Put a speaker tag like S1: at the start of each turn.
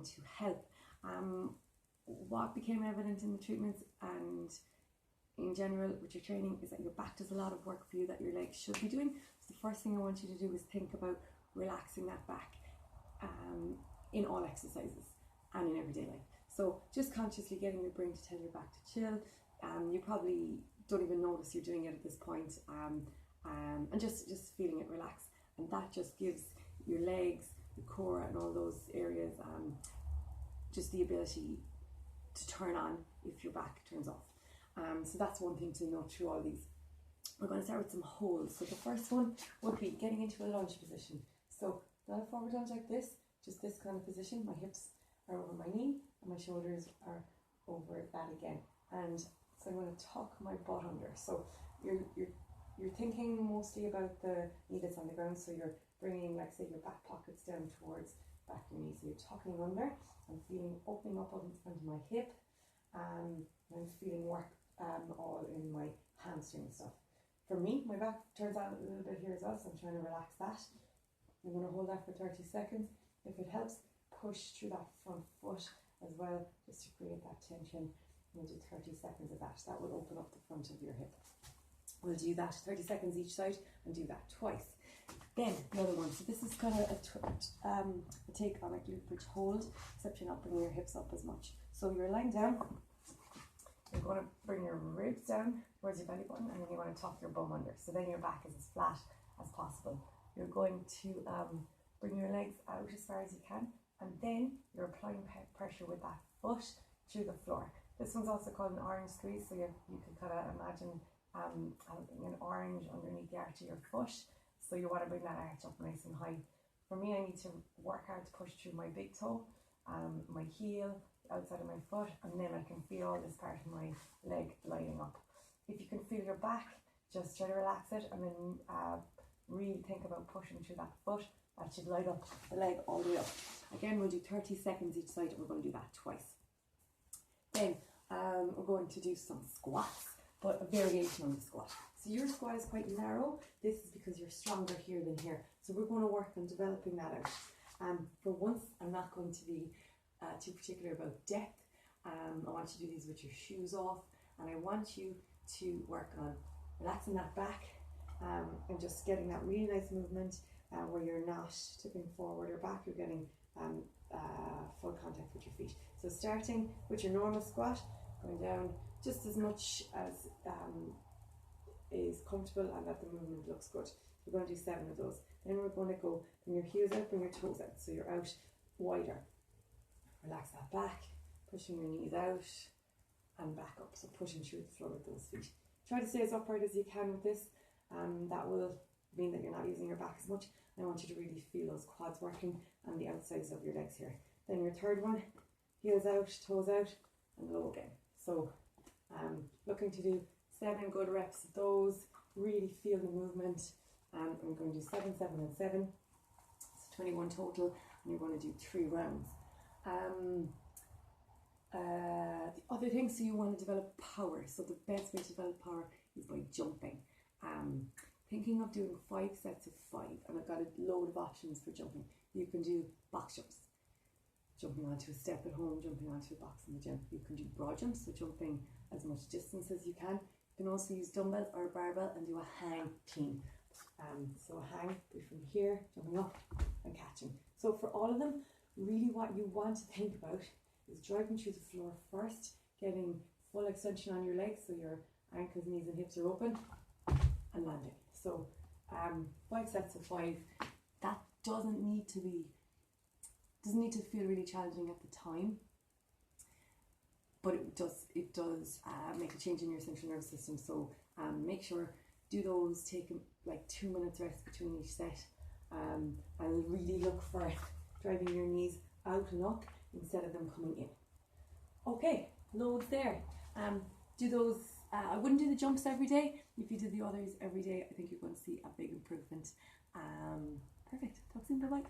S1: to help. What became evident in the treatments and in general with your training is that your back does a lot of work for you that your legs should be doing. So the first thing I want you to do is think about relaxing that back in all exercises and in everyday life. So just consciously getting your brain to tell your back to chill. You probably don't even notice you're doing it at this point, and just feeling it relax, and that just gives your legs, the core and all those areas just the ability to turn on if your back turns off. So that's one thing to note through all these. We're going to start with some holds. So the first one would be getting into a lunge position. So not a forward lunge like this, just this kind of position. My hips are over my knee and my shoulders are over that again. And so I'm going to tuck my butt under. So you're thinking mostly about the knee that's on the ground. So you're bringing, like say, your back pockets down towards back of your knee. So you're tucking under. I'm feeling opening up in front of my hip. I'm feeling work all in my hamstring stuff. For me, my back turns out a little bit here as well, so I'm trying to relax that. I'm going to hold that for 30 seconds. If it helps, push through that front foot as well, just to create that tension. We'll do 30 seconds of that. That will open up the front of your hip. We'll do that 30 seconds each side and do that twice. Then another one. So this is kind of a take on a glute bridge hold, except you're not bringing your hips up as much. So you're lying down. You're going to bring your ribs down towards your belly button, and then you want to tuck your bum under. So then your back is as flat as possible. You're going to bring your legs out as far as you can, and then you're applying pressure with that foot through the floor. This one's also called an orange squeeze, so you can kind of imagine an orange underneath the arch of your foot. So you want to bring that arch up nice and high. For me, I need to work hard to push through my big toe, my heel, outside of my foot, and then I can feel all this part of my leg lining up. If you can feel your back, just try to relax it, and then really think about pushing through that foot. That should light up the leg all the way up. Again, we'll do 30 seconds each side, and we're going to do that twice. Then we're going to do some squats, but a variation on the squat. So your squat is quite narrow. This is because you're stronger here than here. So we're going to work on developing that out. For once, I'm not going to be too particular about depth. I want you to do these with your shoes off, and I want you to work on relaxing that back and just getting that really nice movement where you're not tipping forward or back. You're getting full contact with your feet. So starting with your normal squat, going down just as much as is comfortable and that the movement looks good. We're going to do 7 of those. Then we're going to go, bring your heels out, bring your toes out, so you're out wider. Relax that back, pushing your knees out and back up, so pushing through the floor with those feet. Try to stay as upright as you can with this. That will mean that you're not using your back as much. I want you to really feel those quads working and the outsides of your legs here. Then your third one, heels out, toes out, and low again. So looking to do 7 good reps of those. Really feel the movement. I'm going to do 7, 7 and 7. It's 21 total, and you're going to do 3 rounds. The other thing, so you want to develop power. So the best way to develop power is by jumping. Thinking of doing 5 sets of 5, and I've got a load of options for jumping. You can do box jumps, jumping onto a step at home, jumping onto a box in the gym. You can do broad jumps, so jumping as much distance as you can. You can also use dumbbell or a barbell and do a hang clean. So a hang, be from here, jumping up and catching. So for all of them, really what you want to think about is driving through the floor first, getting full extension on your legs, so your ankles, knees and hips are open, and landing. So 5 sets of 5. That doesn't need to feel really challenging at the time, but it does make a change in your central nervous system. So make sure, do those, take like 2 minutes rest between each set, and really look for driving your knees out and up instead of them coming in. Okay, loads there. Do those. I wouldn't do the jumps every day. If you did the others every day, I think you're going to see a big improvement. Perfect. Talk soon. Bye bye.